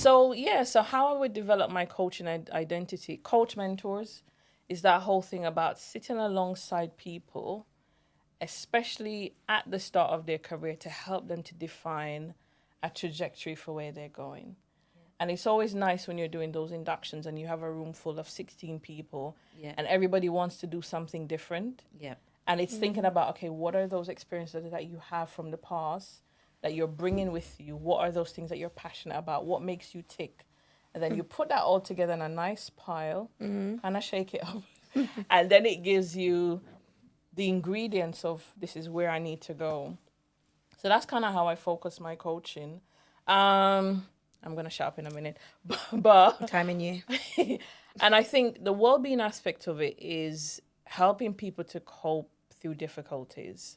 So how I would develop my coaching identity, coach mentors, is that whole thing about sitting alongside people, especially at the start of their career, to help them to define a trajectory for where they're going. And it's always nice when you're doing those inductions and you have a room full of 16 people and everybody wants to do something different. Yeah. And it's thinking about, okay, what are those experiences that you have from the past that you're bringing with you? What are those things that you're passionate about? What makes you tick? And then you put that all together in a nice pile, kind of shake it up. And then it gives you the ingredients of this is where I need to go. So that's kind of how I focus my coaching. I'm going to shut up in a minute. But Timing you. and I think the well-being aspect of it is helping people to cope through difficulties.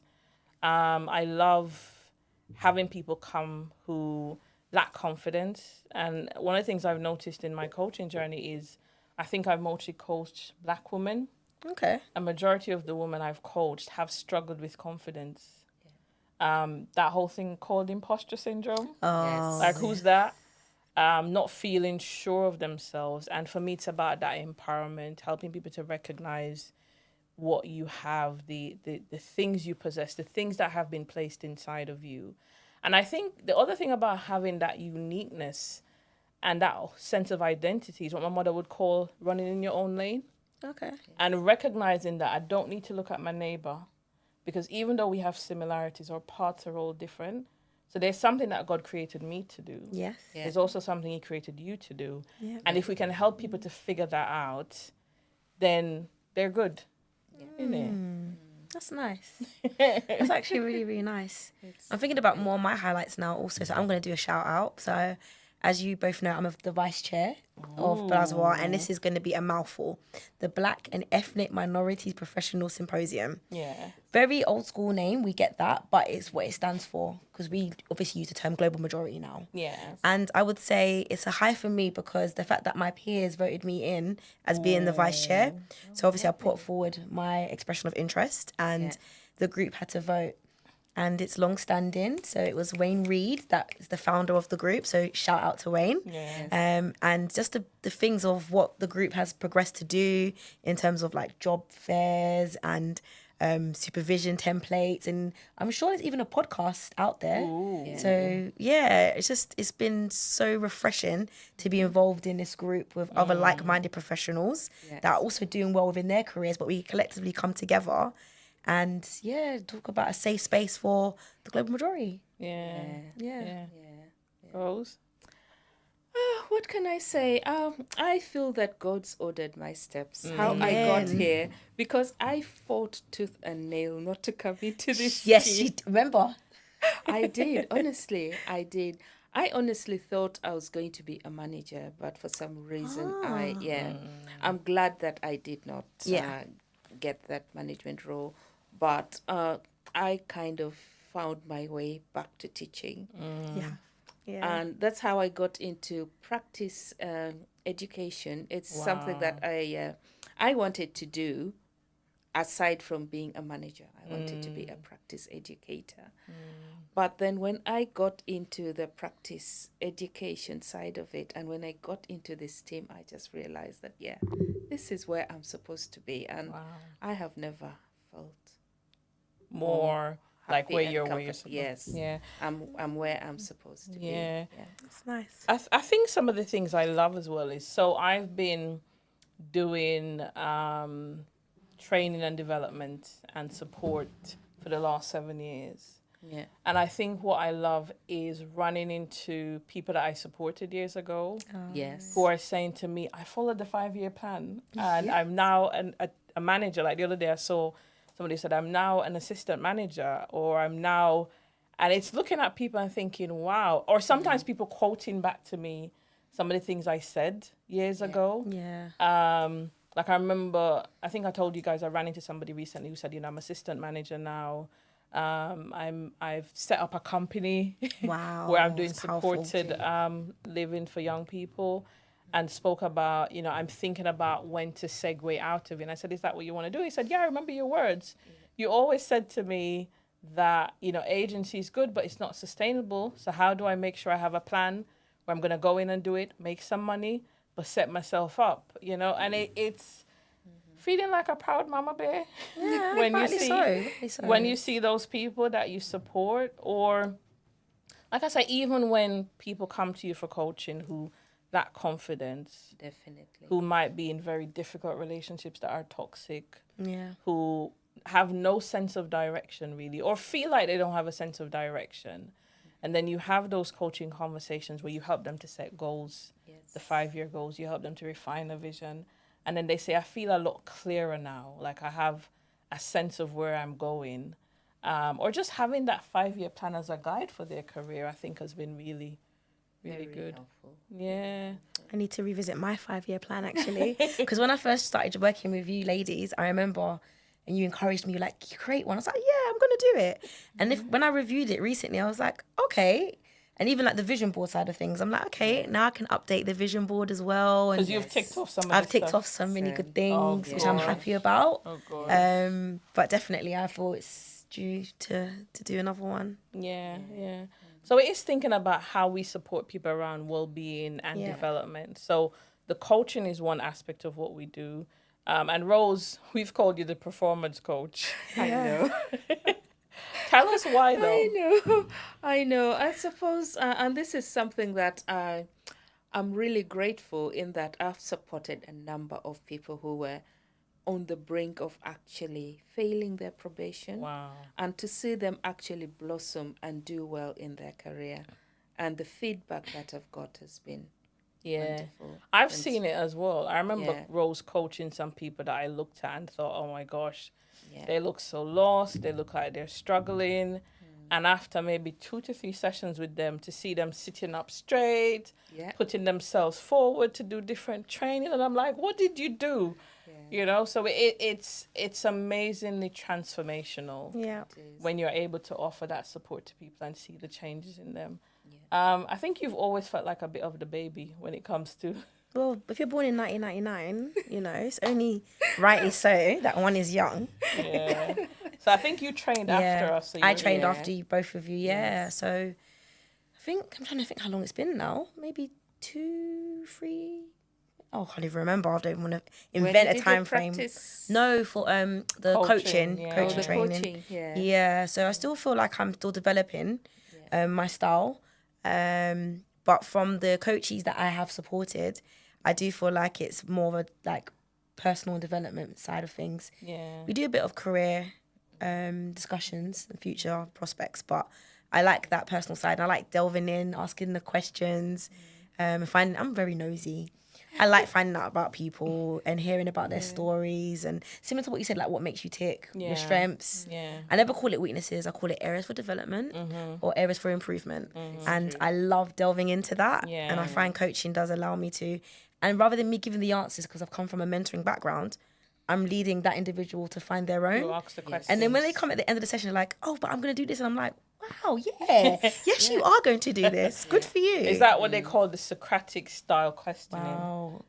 I love having people come who lack confidence. And one of the things I've noticed in my coaching journey is I think I've mostly coached Black women. Okay. A majority of the women I've coached have struggled with confidence. That whole thing called imposter syndrome. Oh, Like, who's that? Not feeling sure of themselves. And for me, it's about that empowerment, helping people to recognize what you have, the things you possess, the things that have been placed inside of you. And I think the other thing about having that uniqueness and that sense of identity is what my mother would call running in your own lane. okay. And recognizing that I don't need to look at my neighbor, because even though we have similarities, our paths are all different. So there's something that God created me to do. Yes. Yeah. There's also something He created you to do. Yeah. And if we can help people to figure that out, then they're good. Isn't That's nice. That's actually really, really nice. I'm thinking about more of my highlights now also, so I'm going to do a shout out. So as you both know, I'm the vice chair of Blazois, and this is going to be a mouthful. The Black and Ethnic Minorities Professional Symposium. Yeah. Very old school name, we get that, but it's what it stands for, because we obviously use the term global majority now. Yeah. And I would say it's a high for me because the fact that my peers voted me in as being the vice chair. So obviously I put forward my expression of interest and the group had to vote. And it's long-standing. So it was Wayne Reed that is the founder of the group. So shout out to Wayne. Yes. And just the things of what the group has progressed to do in terms of like job fairs and supervision templates. And I'm sure there's even a podcast out there. So yeah, it's been so refreshing to be involved in this group with other like-minded professionals that are also doing well within their careers, but we collectively come together and talk about a safe space for the global majority. Yeah. Rose? What can I say? I feel that God's ordered my steps. How I got here, because I fought tooth and nail not to come into this. Yes, team. remember? I did. Honestly, I did. I honestly thought I was going to be a manager, but for some reason, I'm glad that I did not get that management role. But I kind of found my way back to teaching. Yeah. And that's how I got into practice education. It's something that I wanted to do aside from being a manager. I wanted to be a practice educator. But then when I got into the practice education side of it, and when I got into this team, I just realized that, this is where I'm supposed to be. And I have never felt More like happy where and you're comfortable. Yes. Yeah. I'm where I'm supposed to be. Yeah. That's nice. I think some of the things I love as well is, so I've been doing training and development and support for the last 7 years. Yeah. And I think what I love is running into people that I supported years ago Yes. who are saying to me, I followed the 5-year plan and I'm now a manager. Like the other day I saw somebody said, I'm now an assistant manager, or I'm now, and it's looking at people and thinking, wow. Or sometimes people quoting back to me some of the things I said years ago. Yeah. Like I remember, I think I told you guys I ran into somebody recently who said, I'm assistant manager now. I've set up a company Wow. where I'm doing That's powerful. supported living for young people, and spoke about, I'm thinking about when to segue out of it. And I said, is that what you want to do? He said, yeah, I remember your words. You always said to me that, agency is good, but it's not sustainable. So how do I make sure I have a plan where I'm going to go in and do it, make some money, but set myself up, you know, and it's feeling like a proud mama bear Yeah, when you rightly see rightly so. when you see those people that you support, or like I say, even when people come to you for coaching who lack confidence, Definitely. who might be in very difficult relationships that are toxic, Yeah. who have no sense of direction really, or feel like they don't have a sense of direction. And then you have those coaching conversations where you help them to set goals, Yes. the 5-year goals, you help them to refine a vision. And then they say, I feel a lot clearer now. Like I have a sense of where I'm going. Or just having that 5-year plan as a guide for their career, I think has been really, really Very good. helpful. Yeah. I need to revisit my 5-year plan actually, because when I first started working with you ladies, I remember, and you encouraged me, like, create one. I was like, yeah, I'm gonna do it. And when I reviewed it recently, I was like, okay. And even like the vision board side of things, I'm like, okay, now I can update the vision board as well. And Because you've ticked off some of I've the ticked stuff. off so many good Same. things, which I'm gosh. happy about. Oh, God. But definitely, I thought it's due to do another one. Yeah, yeah. So it is thinking about how we support people around well-being and Yeah. development. So the coaching is one aspect of what we do. And Rose, we've called you the performance coach. I know. Tell us why, though. I know. I suppose, and this is something that I'm really grateful in that I've supported a number of people who were on the brink of actually failing their probation. Wow. And to see them actually blossom and do well in their career. And the feedback that I've got has been Yeah. wonderful. I've And seen it as well. I remember Yeah. Rose coaching some people that I looked at and thought, oh my gosh, Yeah. they look so lost. They look like they're struggling. And after maybe 2 to 3 sessions with them, to see them sitting up straight, Yeah. putting themselves forward to do different training, and I'm like, what did you do? You know, so it's amazingly transformational Yeah. It is. when you're able to offer that support to people and see the changes in them. Yeah. I think you've always felt like a bit of the baby when it comes to Well, if you're born in 1999, you know, it's only rightly so that one is young. yeah. So I think you trained after us. So I you're- trained Yeah. after you, both of you, yeah. Yes. So I'm trying to think how long it's been now. Maybe 2, 3. Oh, I can't even remember. I don't even want to When invent did a you time frame. practice? No, for the Coaching, coaching, yeah. coaching Oh, the training. Coaching, yeah. Yeah, so I still feel like I'm still developing my style. But from the coaches that I have supported, I do feel like it's more of a like personal development side of things. Yeah. We do a bit of career discussions and future prospects, but I like that personal side. I like delving in, asking the questions, and finding. I'm very nosy. I like finding out about people and hearing about their stories, and similar to what you said, like what makes you tick, Yeah. your strengths. Yeah. I never call it weaknesses. I call it areas for development or areas for improvement. And I love delving into that. Yeah. And I find coaching does allow me to. And rather than me giving the answers, because I've come from a mentoring background, I'm leading that individual to find their own. You ask the questions. And then when they come at the end of the session, they're like, oh, but I'm going to do this. And I'm like, wow, yeah. Yes, you are going to do this. Good for you. Is that what they call the Socratic style questioning? Wow.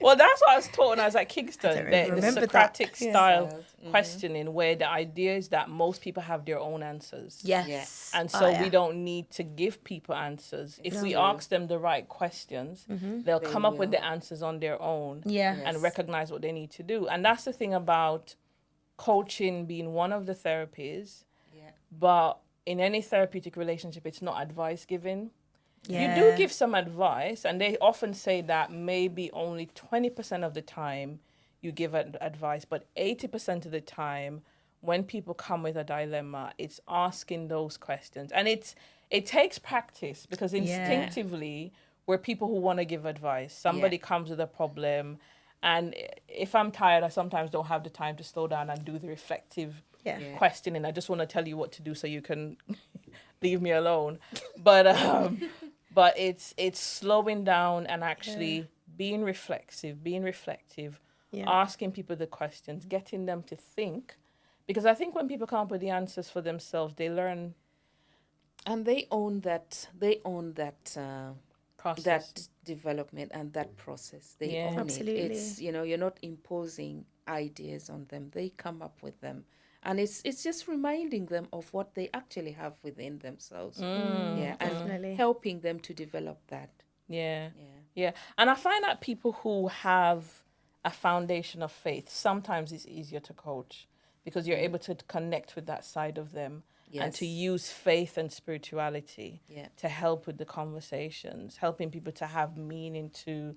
Well, that's what I was taught when I was at Kingston. don't The remember that. Socratic Yeah. style questioning, where the idea is that most people have their own answers. Yes. And so yeah. we don't need to give people answers. If we ask them the right questions, they'll come up with the answers on their own Yeah. and recognize what they need to do. And that's the thing about coaching being one of the therapies. Yeah. But in any therapeutic relationship, it's not advice giving. Yeah. You do give some advice, and they often say that maybe only 20% of the time you give advice, but 80% of the time, when people come with a dilemma, it's asking those questions. And it takes practice, because instinctively, we're people who want to give advice. Somebody comes with a problem, and if I'm tired, I sometimes don't have the time to slow down and do the reflective questioning. I just want to tell you what to do so you can leave me alone. But it's slowing down and actually being reflective, asking people the questions, getting them to think. Because I think when people come up with the answers for themselves, they learn. And they own that Process. that development and that process. They Yeah. own Absolutely. it. It's, you're not imposing ideas on them. They come up with them And it's just reminding them of what they actually have within themselves. Yeah, and Definitely. helping them to develop that. Yeah. Yeah. Yeah. And I find that people who have a foundation of faith, sometimes it's easier to coach because you're able to connect with that side of them and to Yes. use faith and spirituality Yeah. to help with the conversations, helping people to have meaning to,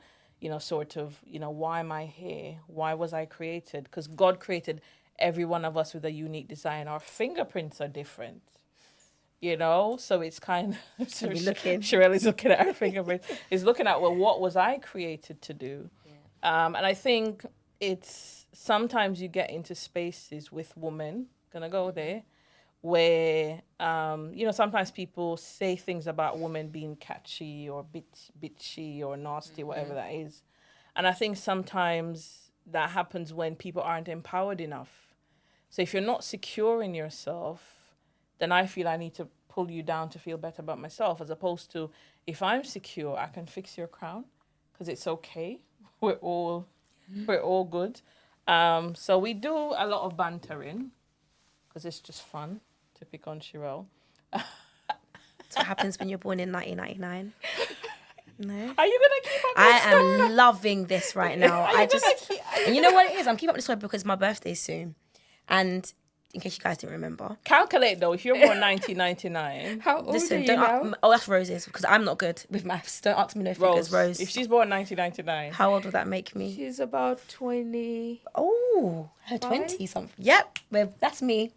sort of, why am I here? Why was I created? Because God created every one of us with a unique design. Our fingerprints are different. So it's kind of So be looking. Sherelle is looking at her fingerprints. Is looking at, well, what was I created to do? Yeah. And I think it's sometimes you get into spaces with women, gonna go there, where sometimes people say things about women being catchy or bitchy or nasty, whatever that is. And I think sometimes that happens when people aren't empowered enough. So if you're not secure in yourself, then I feel I need to pull you down to feel better about myself, as opposed to, if I'm secure, I can fix your crown because it's okay. We're all good. So we do a lot of bantering because it's just fun to pick on Sherelle. That's what happens when you're born in 1999. No. Are you gonna keep up? I am loving this right now. And you know what it is? I'm keeping up this way because my birthday's soon. And in case you guys didn't remember. Calculate though, if you're born 1999. How old Listen, are you don't now? that's Rose's because I'm not good with maths. Don't ask me no figures, Rose. If she's born 1999. How old would that make me? She's about 20. Oh, her 20 something. Yep, well, that's me.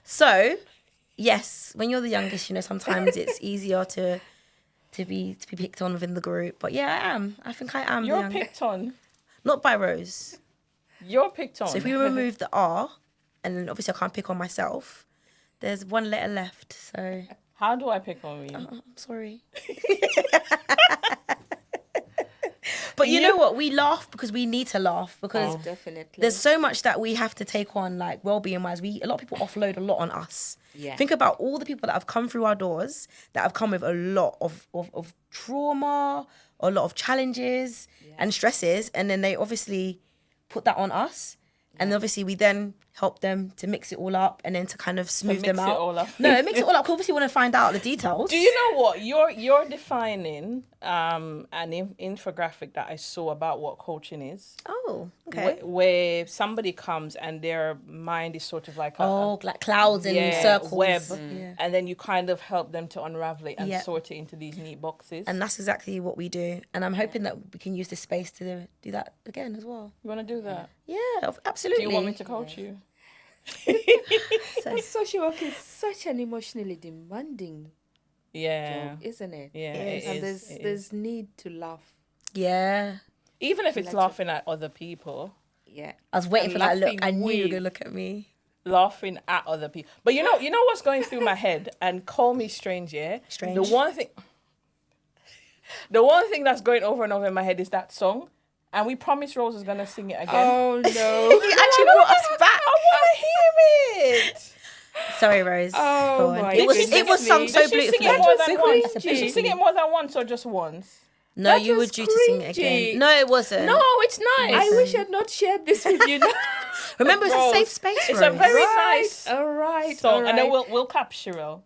So, yes, when you're the youngest, sometimes it's easier to be picked on within the group. But yeah, I am. I think I am. You're the youngest. picked on. Not by Rose. You're picked on. So if we remove the R, and then obviously I can't pick on myself, there's one letter left. So How do I pick on you? I'm sorry. But you know what? We laugh because we need to laugh because Definitely. there's so much that we have to take on, like well-being wise. A lot of people offload a lot on us. Yeah. Think about all the people that have come through our doors that have come with a lot of trauma, a lot of challenges and stresses, and then they obviously put that on us. And obviously we then help them to mix it all up and then to kind of smooth them mix it out. all up. No, it makes it all up. 'Cause obviously we want to find out the details. Do you know what? You're defining an infographic that I saw about what coaching is. Oh, okay. Where somebody comes and their mind is sort of like Like clouds and circles. web, Yeah. and then you kind of help them to unravel it and Yeah. sort it into these neat boxes. And that's exactly what we do. And I'm hoping that we can use this space to do that again as well. You want to do that? Yeah, absolutely. Do you want me to coach you? So, Social work is such an emotionally demanding Yeah. job, isn't it? Yeah, Yes. it And is. It there's is. need to laugh. yeah. Even if it's Like laughing at other people, Yeah. I was waiting And for that look. laughing I knew you were with- going to look at me. laughing at other people. But you know what's going through my head, and call me strange, yeah? Strange. The one thing that's going over and over in my head is that song. And we promised Rose was gonna sing it again. Oh no. You actually brought us back. I wanna hear it. Sorry, Rose. Oh Go on. my It was goodness sung me. so Did she beautifully. sing it more than That's once? cringy. Did she sing it more than once or just once? No, That you were was due to sing it cringy. again. No, it wasn't. No, it's nice. I wish I'd not shared this with you. Remember, it's Rose, a safe space, it's Rose. a very Right. nice All right. song, all right. and then we'll clap, Cheryl.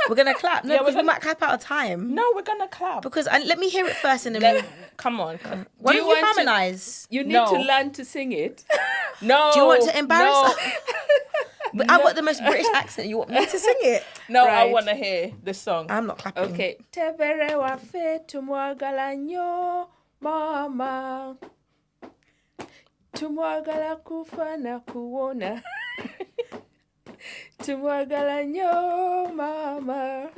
We're going to clap. No, Yeah, we're because we gonna- might clap out of time. No, we're gonna clap. Because let me hear it first and then Come on. why Do don't you you want to- harmonise? You need No. to learn to sing it. No. Do you want to embarrass No, us? But I've got the most British accent. You want me to sing it? no, I Right. want to hear the song. I'm not clapping. Okay. Tebere wa fe tumwagala nyo mama. Tumwagala kufa na kuona. Tumwagala nyo mama.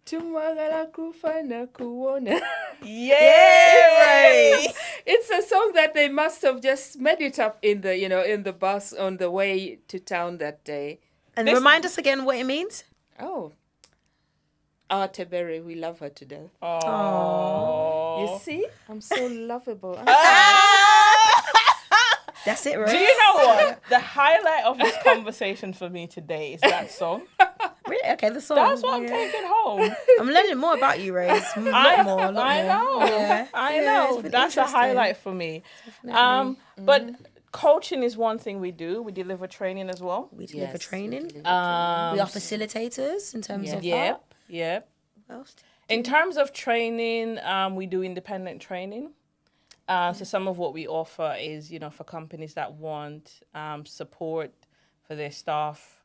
Tumwagala kufa na kuona. Yay! It's a song that they must have just made it up in the bus on the way to town that day. And remind us again what it means. Oh. Our Tebere, we love her to death. Oh. You see? I'm so lovable. That's it, Rose. Do you know what? The highlight of this conversation for me today is that song. Really? Okay, the song. That's what I'm Yeah. taking home. I'm learning more about you, Rose. A lot more. I know. Yeah. I Yeah, know. it's been That's a interesting. highlight for me. But coaching is one thing we do. We deliver training as well. We deliver training. We Um, are facilitators in terms of Yep, that. yep. What else? In terms of training, we do independent training. So some of what we offer is, for companies that want support for their staff.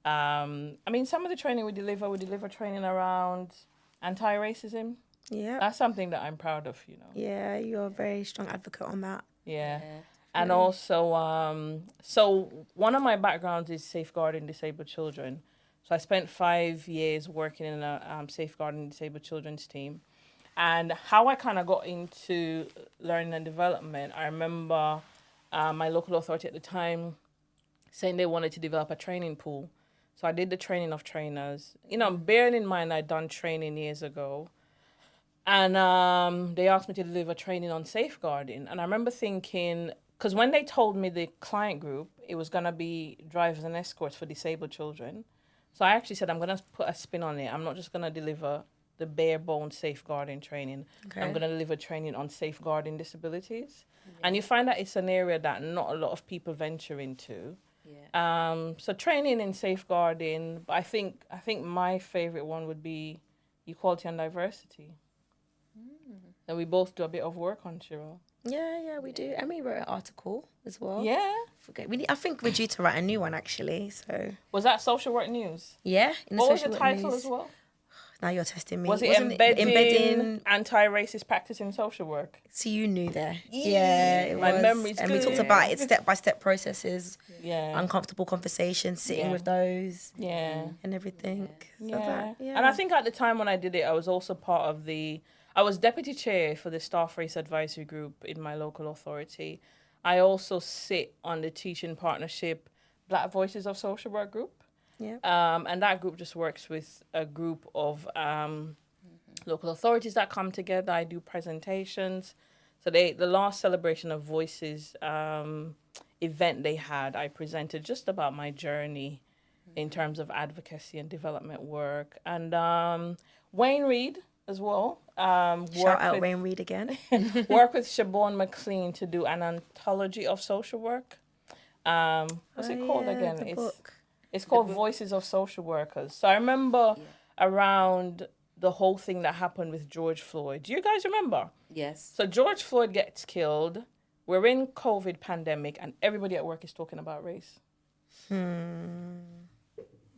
Some of the training we deliver training around anti-racism. Yeah. That's something that I'm proud of, Yeah, you're a very strong advocate on that. Yeah. And also, so one of my backgrounds is safeguarding disabled children. So I spent 5 years working in a safeguarding disabled children's team. And how I kind of got into learning and development, I remember my local authority at the time saying they wanted to develop a training pool. So I did the training of trainers. Bearing in mind I'd done training years ago. And they asked me to deliver training on safeguarding. And I remember thinking, because when they told me the client group, it was going to be drivers and escorts for disabled children. So I actually said, I'm going to put a spin on it. I'm not just going to deliver the bare bones safeguarding training. Okay. I'm going to deliver training on safeguarding disabilities. Yeah. And you find that it's an area that not a lot of people venture into. Yeah. So training in safeguarding, but I think my favorite one would be equality and diversity. That we both do a bit of work on, Cheryl. Yeah, we do. And we wrote an article as well. Yeah. I think we're due to write a new one, actually. So was that Social Work News? Yeah. What was the title as well? Now you're testing me. Was it embedding anti-racist practice in social work? So you knew there. Yeah, it my was. memory's and good. We talked about it, step-by-step processes. Yeah. Uncomfortable conversations, sitting with those. Yeah. And everything. Yeah. And I think at the time when I did it, I was also part of I was deputy chair for the staff race advisory group in my local authority. I also sit on the teaching partnership Black Voices of Social Work group. Yeah. And that group just works with a group of local authorities that come together. I do presentations. So the last celebration of Voices event they had, I presented just about my journey in terms of advocacy and development work. And Wayne Reed as well. Shout out Wayne Reed again. Work with Siobhan McLean to do an anthology of social work. What's it called again? It's called Voices of Social Workers. So I remember around the whole thing that happened with George Floyd. Do you guys remember? Yes. So George Floyd gets killed. We're in COVID pandemic and everybody at work is talking about race.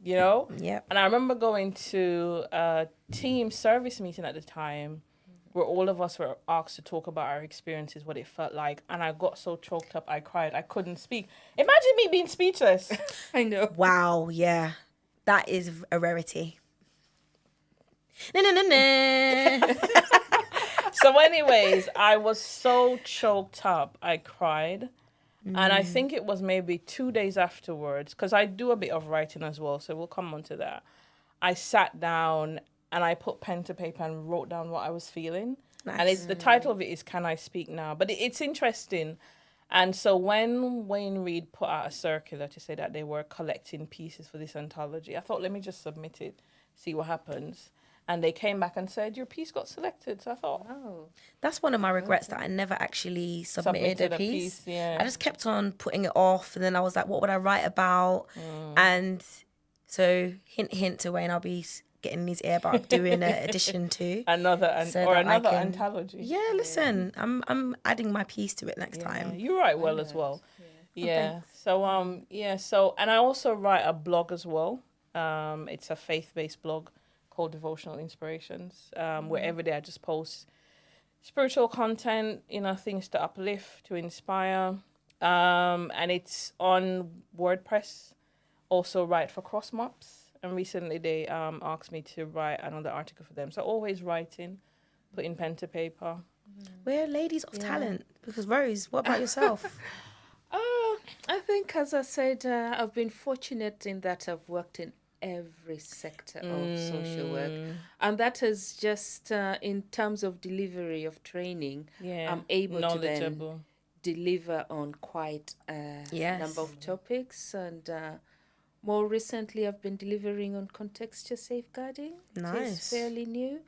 Yep. And I remember going to a team service meeting at the time where all of us were asked to talk about our experiences, what it felt like. And I got so choked up, I cried. I couldn't speak. Imagine me being speechless. I know. Wow, yeah. That is a rarity. No. So anyways, I was so choked up, I cried. And I think it was maybe 2 days afterwards, because I do a bit of writing as well, so we'll come on to that. I sat down and I put pen to paper and wrote down what I was feeling. Nice. And the title of it is Can I Speak Now? But it's interesting. And so when Wayne Reed put out a circular to say that they were collecting pieces for this anthology, I thought, let me just submit it, see what happens. And they came back and said, your piece got selected. So I thought, oh. That's one of my regrets, that I never actually submitted a piece. Yeah. I just kept on putting it off. And then I was like, what would I write about? And so hint to Wayne, I'll be getting his earbud doing an addition to. another anthology. Yeah, listen, I'm adding my piece to it next time. You write well as well. Yeah. So, and I also write a blog as well. It's a faith-based blog called Devotional Inspirations, where every day I just post spiritual content, things to uplift, to inspire. And it's on WordPress, also write for Crossmops. And recently they asked me to write another article for them. So always writing, putting pen to paper. We're ladies of talent. Because Rose, what about yourself? I think, as I said, I've been fortunate in that I've worked in every sector of social work, and that is just in terms of delivery of training. I'm able to then deliver on quite a number of topics, and more recently I've been delivering on contextual safeguarding. Nice. It's fairly new.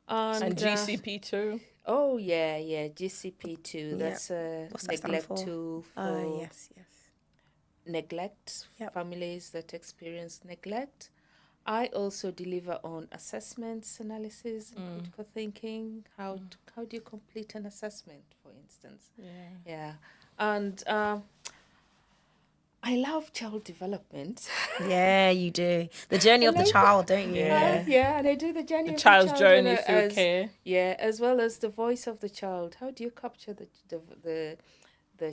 And GCP too. Oh yeah, GCP too. Yeah. That's a What's that stand neglect for? tool for Yes. neglect, Yep. families that experience neglect. I also deliver on assessments, analysis, and critical thinking. How do you complete an assessment, for instance? Yeah, and I love child development. Yeah, you do. The journey of the child, don't you? Yeah, and I do the journey The of child's the child journey through as care. as well as the voice of the child. How do you capture the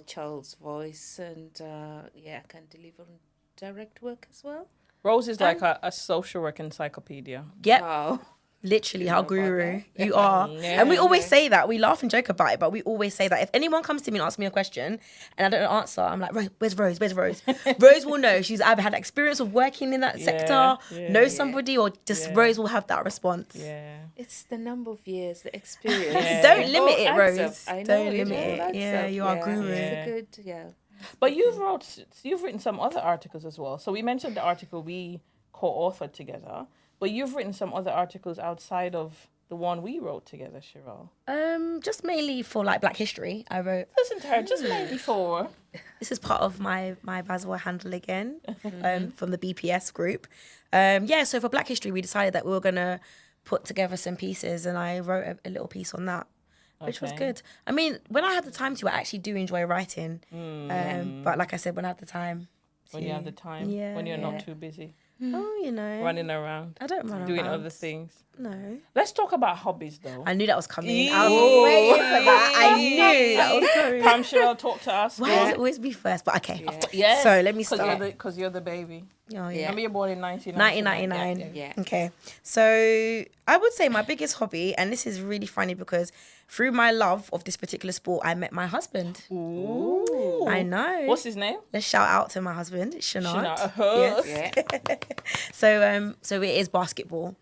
child's voice? And I can deliver on direct work as well. Rose is like a social work encyclopedia. Yep. Wow. Literally, You how know about guru that? you are. Yeah. And we always say that. We laugh and joke about it, but we always say that if anyone comes to me and asks me a question and I don't answer, I'm like, where's Rose? Where's Rose? Rose will know. She's either had experience of working in that sector, knows somebody, or just Rose will have that response. Yeah. It's the number of years, the experience. Yeah. Don't limit it, adds Rose. up. I know Don't it limit all it. adds Yeah, up. you are guru. It's a good, But you've written some other articles as well. So we mentioned the article we co-authored together, but you've written some other articles outside of the one we wrote together, Cheryl. Just mainly for like Black History. I wrote. Listen to her, just maybe for. This is part of my Basil handle again, from the BPS group. So for Black History, we decided that we were gonna put together some pieces, and I wrote a little piece on that, which was good. I mean, when I have the time to, I actually do enjoy writing. But like I said, when I have the time. When you have the time, when you're not too busy. Oh, you know. Running around. I don't run around. Doing other things. No. Let's talk about hobbies though. I knew that was coming. I was waiting for that. I knew that was coming. Come, Cheryl, talk to us. Why does it always be first? But okay. Yes. So let me start. Because you're the baby. Oh, yeah. Remember you're born in 1999. 1999. Yeah. Okay. So I would say my biggest hobby, and this is really funny because through my love of this particular sport, I met my husband. Ooh. I know. What's his name? Let's shout out to my husband, Shanad. Shanad. Yes. So it is basketball.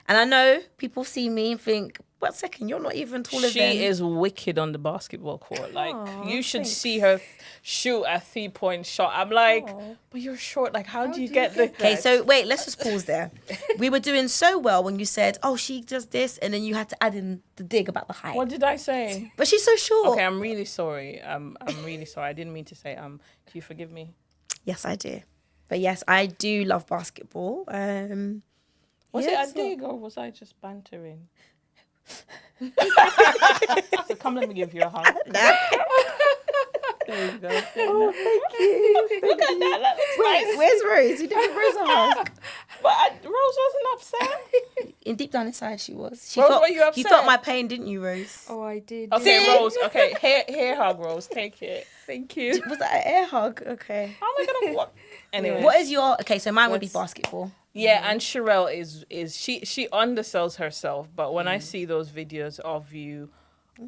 And I know people see me and think, what second? You're not even taller than... She is wicked on the basketball court. Like, you should see her shoot a 3-point shot. I'm like, but you're short. Like, how do you get the... Okay, so wait, let's just pause there. We were doing so well when you said, oh, she does this, and then you had to add in the dig about the height. What did I say? But she's so short. Okay, I'm really sorry. I'm really sorry. I didn't mean to say, do you forgive me? Yes, I do. But yes, I do love basketball. Was it a dig or was I just bantering? So come, let me give you a hug. There you go. Oh, thank you. Look at that. That looks nice. Where's Rose? You didn't give Rose a hug. But Rose wasn't upset. In deep down inside, she was. Rose, were you upset? You felt my pain, didn't you, Rose? Oh, I did. Okay, Rose. Okay, hair hug, Rose. Take it. Thank you. Was that an air hug? Okay. How am I gonna what? Anyway, What is your... Okay, so mine would be basketball. Yeah, and Sherelle is she undersells herself, but when I see those videos of you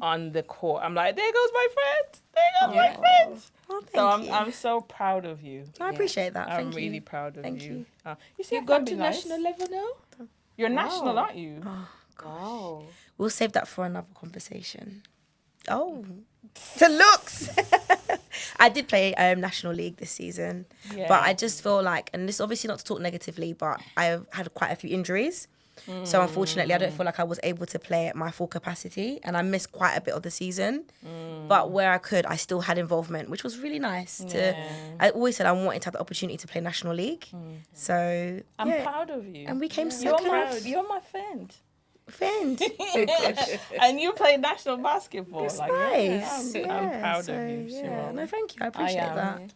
on the court, I'm like, there goes my friend. There goes my friend. Oh, So thank you. I'm so proud of you. I appreciate that. I'm Thank you. really proud of Thank you. you. You see, You've gone to national level now? You're national, aren't you? Wow. We'll save that for another conversation. Oh, the looks. I did play National League this season, but I just feel like, and this obviously not to talk negatively, but I've had quite a few injuries. So unfortunately, I don't feel like I was able to play at my full capacity, and I missed quite a bit of the season. But where I could, I still had involvement, which was really nice. I always said I wanted to have the opportunity to play National League. So I'm proud of you. and we came second. You're my friend. Friend. And you play national basketball. It's like, nice. I'm proud So, of you, yeah. Cheryl. No, thank you. I appreciate that.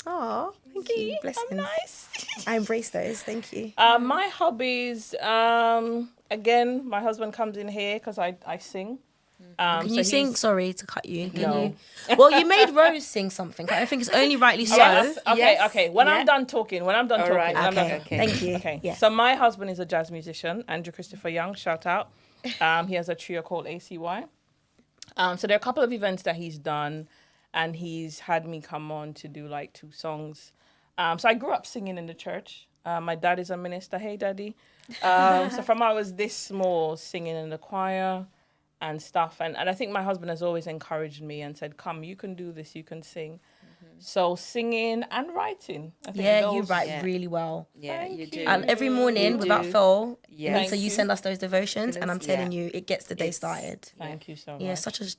Oh, thank you. Blessings. I'm nice. I embrace those. Thank you. My hobbies, again, my husband comes in here because I sing. Can you sing? Sorry to cut you. Can No. you? Well, you made Rose sing something. I think it's only rightly so. Yes. Okay, Yes. okay. When Yeah. I'm done talking, right. Okay. Thank you. Okay. Yeah. So my husband is a jazz musician, Andrew Christopher Young. Shout out. He has a trio called ACY. So there are a couple of events that he's done, and he's had me come on to do like 2 songs. So I grew up singing in the church. My dad is a minister. Hey, daddy. So from I was this small, singing in the choir and stuff. And I think my husband has always encouraged me and said, come, you can do this, you can sing. So singing and writing. I think Yeah, those, you write really well. Yeah, Thank you do. you. And every morning, You without do. fail, Yes. so you Thank send you. us those devotions, and I'm telling you, it gets the day It's- started. Thank you so much. Yeah,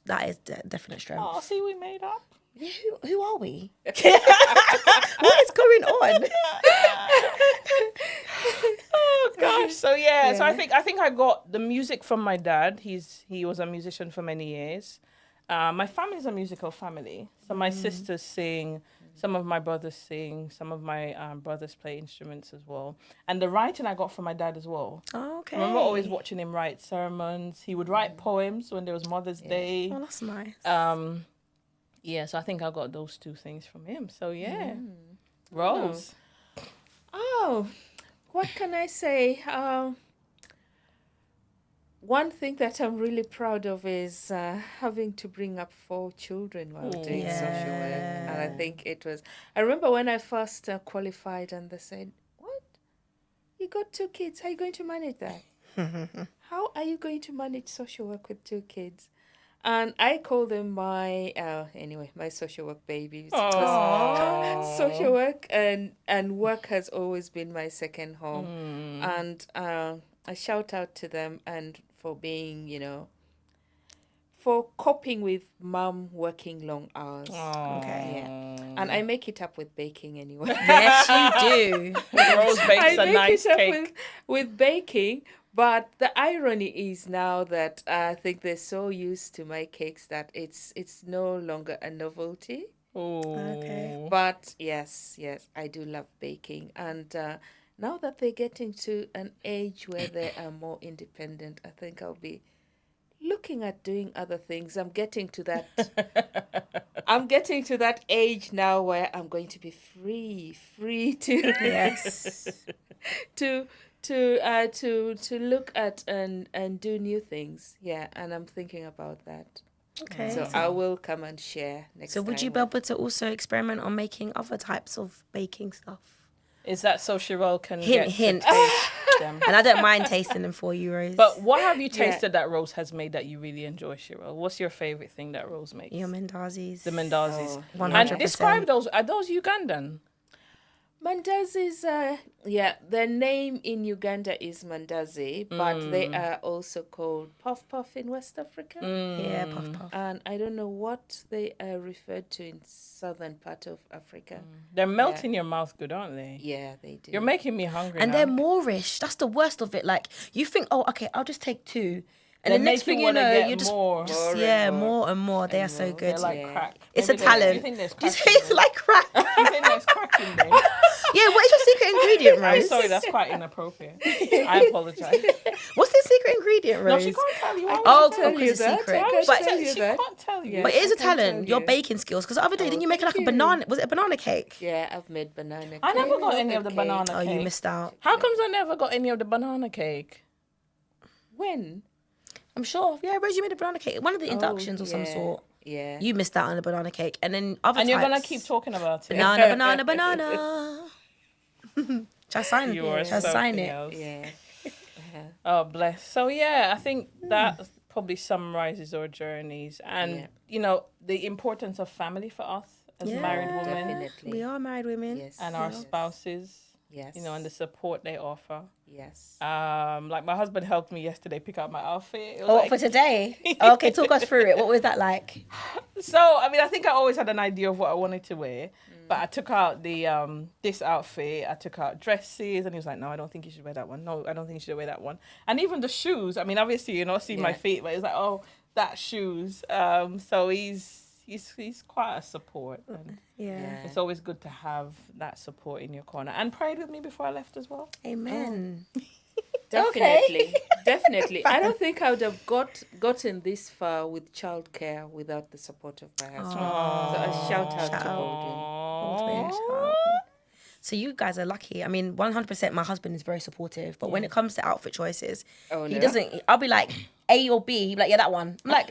that is definite strength. Oh, see, we made up. Yeah, who are we? What is going on? Oh gosh. So yeah. So Yeah. I think I got the music from my dad. He was a musician for many years. My family's a musical family. So my sisters sing. Some of my brothers sing. Some of my brothers play instruments as well. And the writing I got from my dad as well. Oh, okay. I remember always watching him write sermons. He would write poems when there was Mother's Day. Oh, that's nice. Yeah, so I think I got those two things from him. So yeah, Rose. Oh, what can I say? One thing that I'm really proud of is having to bring up 4 children while doing social work. And I think I remember when I first qualified and they said, "What? You got 2 kids. How are you going to manage that? How are you going to manage social work with 2 kids?" And I call them my social work babies. Aww. Social work and work has always been my second home. And I shout out to them and for being, for coping with mom working long hours. Okay. Yeah. And I make it up with baking anyway. Yes, you do. Rose bakes a nice cake. With baking. But the irony is now that I think they're so used to my cakes that it's no longer a novelty. Okay. But yes, I do love baking. And now that they get into an age where they are more independent, I think I'll be looking at doing other things. I'm getting to that age now where I'm going to be free to Yes. to look at and do new things. Yeah, and I'm thinking about that. Okay. So I will come and share next time. So would you be able to also experiment on making other types of baking stuff? Is that so Cheryl can Hint, get hint. to taste them? And I don't mind tasting them for you, Rose. But what have you tasted that Rose has made that you really enjoy, Cheryl? What's your favorite thing that Rose makes? your mandazis. The mandazis. Oh, 100%. And describe those. Are those Ugandan? Mandazis, their name in Uganda is Mandazi, but they are also called Puff Puff in West Africa. Yeah, puff puff. And I don't know what they are referred to in southern part of Africa. They're melting your mouth good, aren't they? Yeah, they do. You're making me hungry And now. they're Moorish. That's the worst of it. Like, you think, oh, okay, I'll just take 2. And They the next make you thing you wanna know, get you're just, more. More and yeah, more more and more. They are so more. good. They're like Yeah. crack. It's Maybe a talent. You think there's Do you crack say in it's there? like crack? You think there's crack in there? Yeah, what is your secret ingredient, I'm Rose? sorry, that's quite inappropriate. I apologize. What's the secret ingredient, No, Rose? she can't tell you. Why would Oh, she tell because you it's that? secret. Why would she But- tell you she that. can't tell you. Yeah. But it is a I can talent, tell your you. baking skills. Because the other day, didn't you make like a thank you. banana? Was it a banana cake? Yeah, I've made banana cake. I never got any of the cake. banana Oh, cake. you missed out. How comes I never got any of the banana cake? When? I'm sure. Yeah, Rose, you made a banana cake. One of the inductions or some yeah. sort. Yeah. You missed out on the banana cake. And then other And you're gonna types. keep talking about it. Banana. Shall I sign You are Shall I sign something it? else. Yeah. Oh, bless. So yeah, I think that probably summarizes our journeys and the importance of family for us as Yeah. married women Definitely. We are married women. Yes. and our spouses. Yes. And the support they offer. Yes. Like my husband helped me yesterday pick out my outfit. It was Oh, like- for today? Okay, talk us through it. What was that like? So, I mean, I think I always had an idea of what I wanted to wear, but I took out the this outfit, I took out dresses, and he was like, no, I don't think you should wear that one. No, I don't think you should wear that one. And even the shoes, I mean, obviously you're not seeing my Yeah. feet, but it's like, oh, that shoes. So he's quite a support. And Yeah. it's always good to have that support in your corner. And prayed with me before I left as well. Amen. Definitely. Definitely. I don't think I would have gotten this far with childcare without the support of my husband. So a shout out to Holden. So you guys are lucky. I mean, 100% my husband is very supportive, but when it comes to outfit choices, Oh, he no? doesn't, I'll be like, A or B? He'd be like, yeah, that one. I'm like,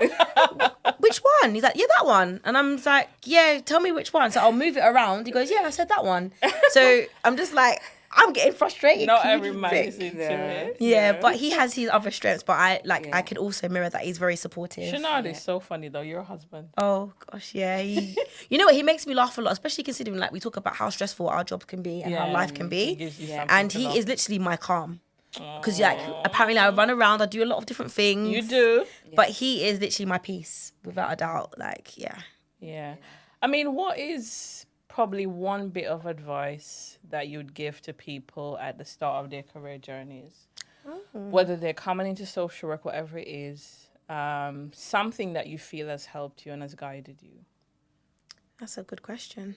which one? He's like, yeah, that one. And I'm just like, yeah, tell me which one. So I'll move it around. He goes, yeah, I said that one. So I'm just like, I'm getting frustrated. Not Can you every just man pick? is into No. it. Yeah, No. but he has his other strengths. But I Yeah. could also mirror that. He's very supportive. Shanad Yeah. is so funny though. Your husband. Oh gosh, yeah. You know what? He makes me laugh a lot, especially considering like we talk about how stressful our jobs can be and how life can He be. gives you Yeah. something And to he laugh. is literally my calm. Because like apparently I run around, I do a lot of different things. You do. But he is literally my peace, without a doubt. Like, yeah. Yeah. I mean, what is probably one bit of advice that you'd give to people at the start of their career journeys? Whether they're coming into social work, whatever it is, something that you feel has helped you and has guided you. That's a good question.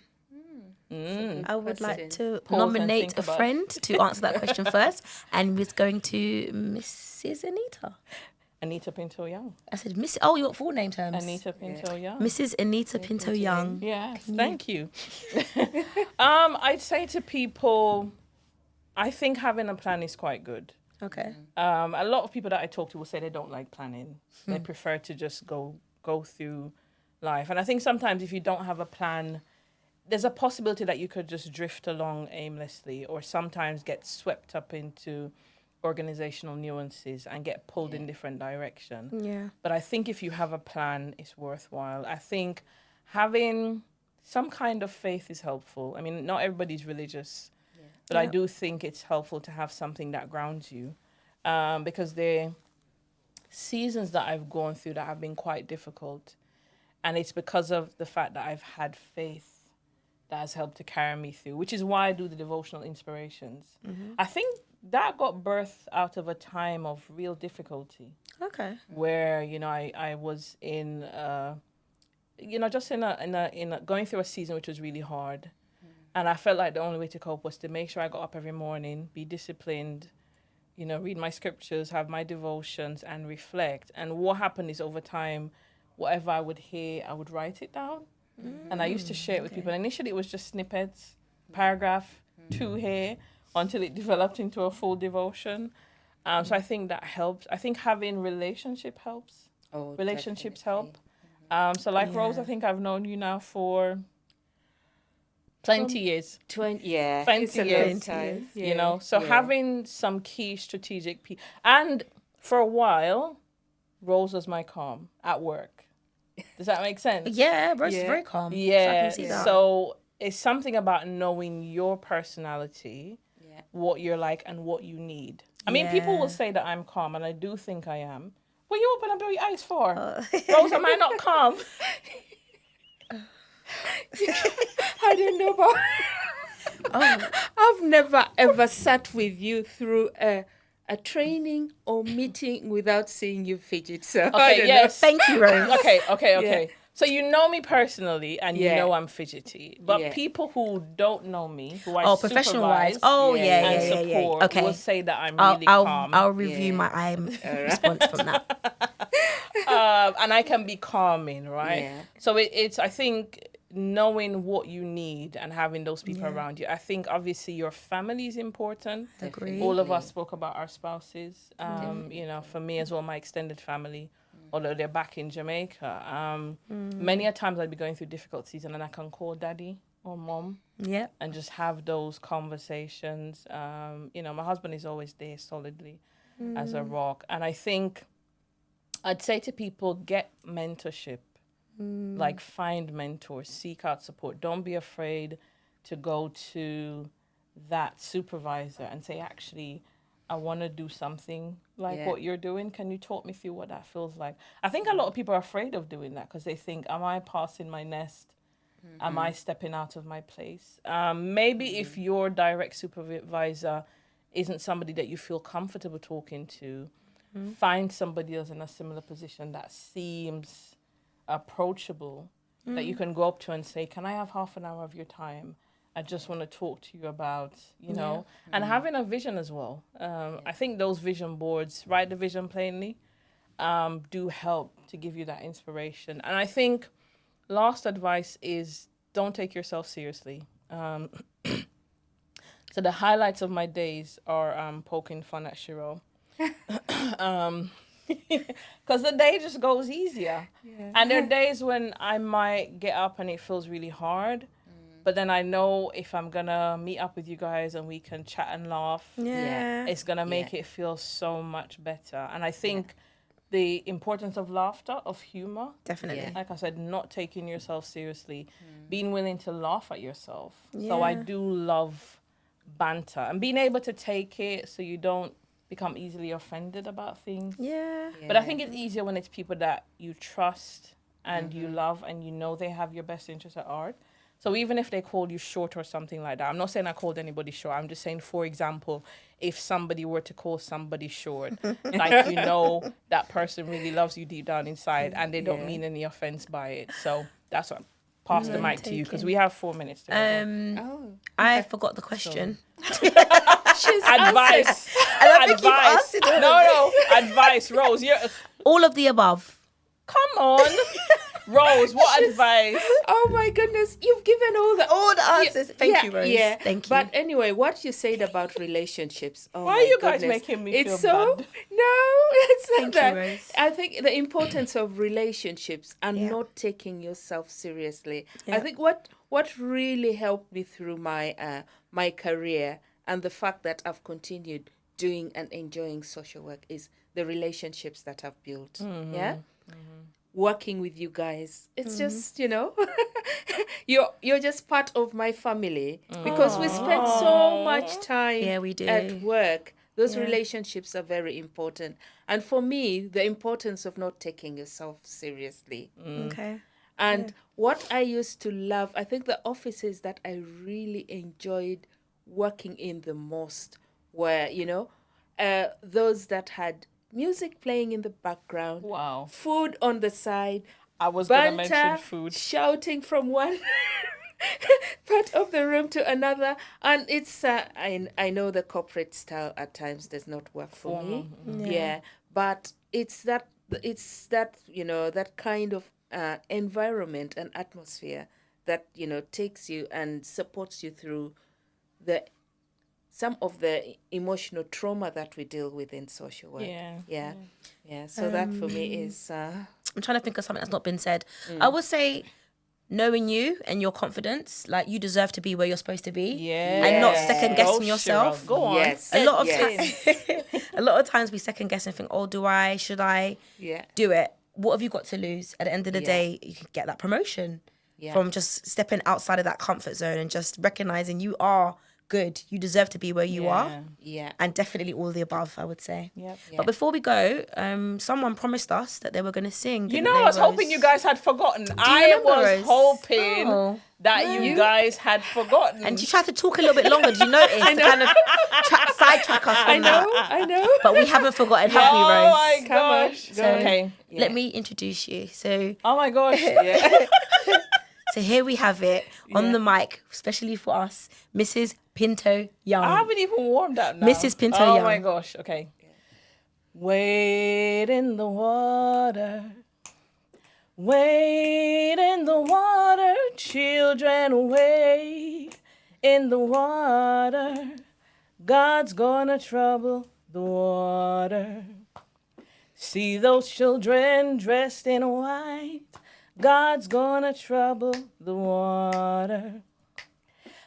Mm. I would like question. to Pause and nominate think a about it. friend to answer that question first. And it's going to Mrs. Anita. Anita Pinto Young. I said, Miss. Oh, you got full name terms. Anita Pinto Young. Mrs. Anita Pinto Young. Yes, thank you. I'd say to people, I think having a plan is quite good. Okay. A lot of people that I talk to will say they don't like planning. They prefer to just go through life. And I think sometimes if you don't have a plan, there's a possibility that you could just drift along aimlessly or sometimes get swept up into organizational nuances and get pulled in different direction. Yeah. But I think if you have a plan, it's worthwhile. I think having some kind of faith is helpful. I mean, not everybody's religious, but I do think it's helpful to have something that grounds you, because there are seasons that I've gone through that have been quite difficult, and it's because of the fact that I've had faith that has helped to carry me through, which is why I do the devotional inspirations. I think that got birthed out of a time of real difficulty Okay. where, you know, I was in, you know, just in a going through a season which was really hard. And I felt like the only way to cope was to make sure I got up every morning, be disciplined, you know, read my scriptures, have my devotions, and reflect. And what happened is over time, whatever I would hear, I would write it down. And I used to share it with people. Initially, it was just snippets, paragraph, 2 here, until it developed into a full devotion. So I think that helps. I think having relationship helps. Oh, Relationships definitely. help. So like Rose, I Yeah. think I've known you now for plenty years. 20, yeah. 20 it's a long years. time. You know, so Yeah. having some key strategic and for a while, Rose was my calm at work. Does that make sense? Yeah, Rose is Yeah. very calm. Yeah. So I can see that. So it's something about knowing your personality, Yeah. what you're like, and what you need. I mean, people Yeah. will say that I'm calm, and I do think I am. What you open up your eyes for? Oh. Rose, am I not calm? I don't know about. Oh. I've never ever sat with you through a training or meeting without seeing you fidget. So I Okay, don't yes. Thank you, Rose. Okay. So you know me personally, and you Yeah. know I'm fidgety. But Yeah. people who don't know me, who I Oh, professional wise. supervise Oh, Yeah, yeah, yeah, and yeah, yeah, support, yeah. Okay. will say that I'm really calm. I'll review Yeah. my response from that. And I can be calming, right? Yeah. So it's I think knowing what you need and having those people around you. I think obviously your family is important. Agreed. All of us spoke about our spouses. You know, for me as well, my extended family, although they're back in Jamaica. Many a times I'd be going through difficult season and I can call daddy or mom Yeah. and just have those conversations. You know, my husband is always there solidly as a rock. And I think I'd say to people, get mentorship. Like find mentors, seek out support. Don't be afraid to go to that supervisor and say, actually, I want to do something like Yeah. what you're doing. Can you talk me through what that feels like? I think a lot of people are afraid of doing that because they think, am I passing my nest? Am I stepping out of my place? Maybe if your direct supervisor isn't somebody that you feel comfortable talking to, find somebody else in a similar position that seems approachable, that you can go up to and say, can I have half an hour of your time? I just want to talk to you about, you know, and having a vision as well. I think those vision boards, write the vision plainly, do help to give you that inspiration. And I think last advice is don't take yourself seriously. So the highlights of my days are poking fun at Shiro. Because the day just goes easier. And there are days when I might get up and it feels really hard. But then I know if I'm gonna meet up with you guys and we can chat and laugh, Yeah. it's gonna make it feel so much better. And I think the importance of laughter, of humor, Definitely. Yeah. like I said, not taking yourself seriously, being willing to laugh at yourself. So I do love banter and being able to take it so you don't become easily offended about things. Yeah. But I think it's easier when it's people that you trust and you love and you know they have your best interest at heart. So even if they call you short or something like that, I'm not saying I called anybody short. I'm just saying, for example, if somebody were to call somebody short, like, you know, that person really loves you deep down inside and they don't mean any offense by it. So that's what. Pass the mic to you because we have 4 minutes to go. I forgot the question. She's Advice. Advice. No, advice, Rose. You're, All of the above. come on. Rose, what advice? Oh my goodness, you've given all the answers. Thank you, Rose. Yeah, Thank you. But anyway, what you said about relationships. Oh Why my are you guys goodness. making me it's feel so, bad? No, it's not Thank you, that. Rose. I think the importance of relationships and not taking yourself seriously. I think what really helped me through my my career and the fact that I've continued doing and enjoying social work is the relationships that I've built. Yeah. Working with you guys, it's just, you know, you're just part of my family because we spend so much time we do. at work. Those relationships are very important, and for me, the importance of not taking yourself seriously. Okay. And what I used to love, I think the offices that I really enjoyed working in the most were, you know, those that had music playing in the background, Wow. food on the side, I was going to banter, mention food. shouting from one part of the room to another. And it's, I know the corporate style at times does not work for me. Yeah. But it's that, you know, that kind of environment and atmosphere that, you know, takes you and supports you through some of the emotional trauma that we deal with in social work. Yeah. So that for me is... I'm trying to think of something that's not been said. I would say knowing you and your confidence, like you deserve to be where you're supposed to be. Yeah. And not second guessing Go, yourself. Shira, go on. Yes. A lot of Yes. times, a lot of times we second guess and think, oh, should I do it? What have you got to lose? At the end of the day, you can get that promotion from just stepping outside of that comfort zone and just recognizing you are good. You deserve to be where you are. Yeah. And definitely all the above, I would say. Yep. But before we go, someone promised us that they were going to sing. You didn't know, they, I was Rose? hoping you guys had forgotten. I remember, was Rose? hoping that you guys had forgotten. And you tried to talk a little bit longer. Did you notice? To kind of sidetrack us from that. I know. But we haven't forgotten, have we, Rose? Oh my Come on. gosh. So, Okay. let me introduce you. So, Oh my gosh. Yeah. so here we have it on the mic, especially for us, Mrs. Pinto Young. I haven't even warmed up now. Mrs. Pinto Oh Young. my gosh. Okay. Wade in the water. Wade in the water. Children, wade in the water. God's gonna trouble the water. See those children dressed in white. God's gonna trouble the water.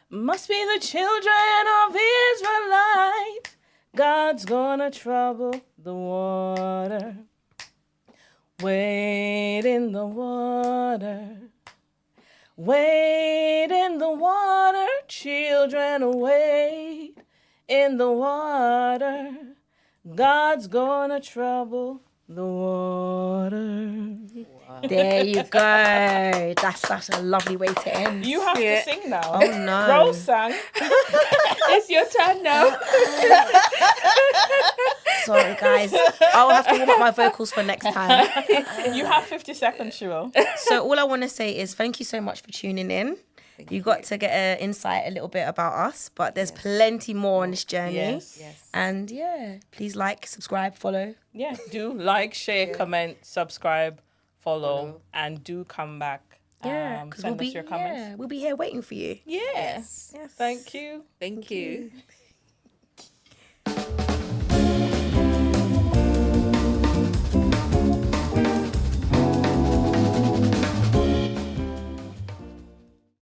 Must be the children of Israelite. God's gonna trouble the water. Wade in the water. Wade in the water. Children, wade in the water. God's gonna trouble the water. There you go. That's such a lovely way to end. You have to sing now. Oh, no. Rose sang. It's your turn now. Sorry, guys. I'll have to warm up my vocals for next time. You have 50 seconds, Shiro. So all I want to say is thank you so much for tuning in. You got to get an insight a little bit about us, but there's plenty more on this journey. Yes. And please like, subscribe, follow. Yeah, do like, share, comment, subscribe, follow, and do come back. Because send us your comments. we'll be here waiting for you. Yes. Thank you. Thank you.